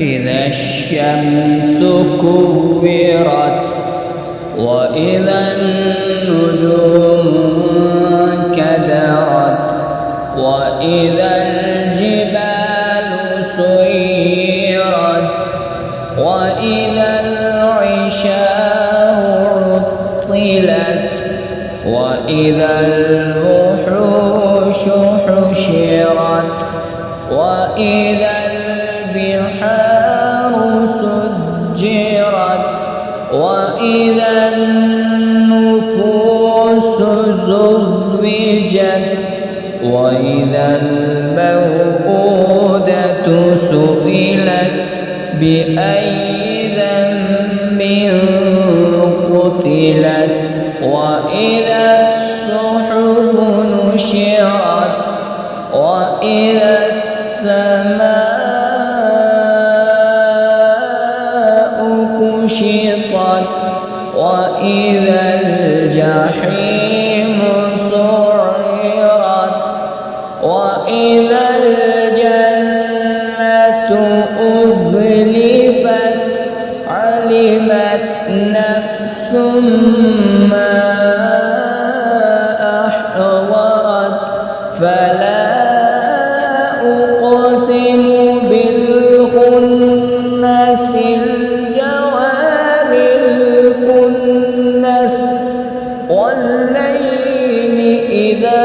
إذا الشمس كورت وإذا النجوم كدرت وإذا الجبال سيرت وإذا العشار عطلت وإذا الوحوش حشرت وإذا البحار سجرت وإذا النفوس زوجت وإذا الموءودة سئلت بأي ذنب قتلت وإذا الصحف نشرت وإذا السماء كشطت وإذا الجحيم سعرت وإذا الجنة أزلفت علمت نفس ما أحضرت فلا أقسم بالخنس الجوار الكنس والليل إذا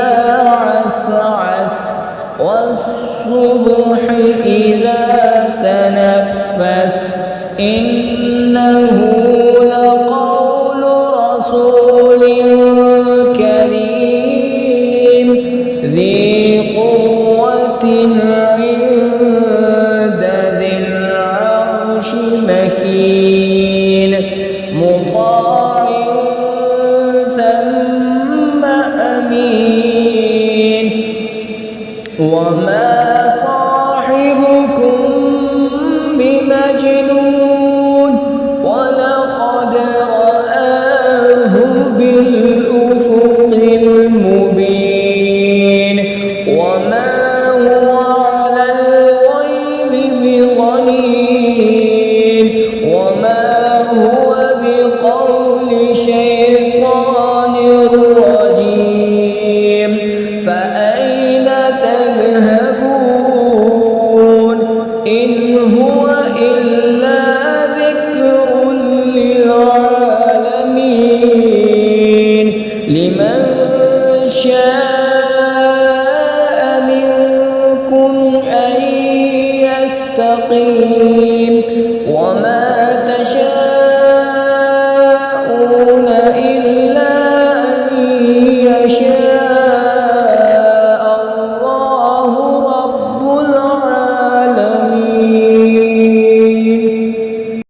عسعس والصبح إذا تنفس إنه لقول رسول كريم ذي قوة عند ذي العرش مكين مطاع ثم أمين وما صاحبكم بمجنون ولقد رآه بالأفق المبين وما هو على الغيب بضنين وما هو بقول شيطان رجيم فأين تذهبون إن هو إلا ذكر للعالمين لمن شاء منكم أن يستقيم وما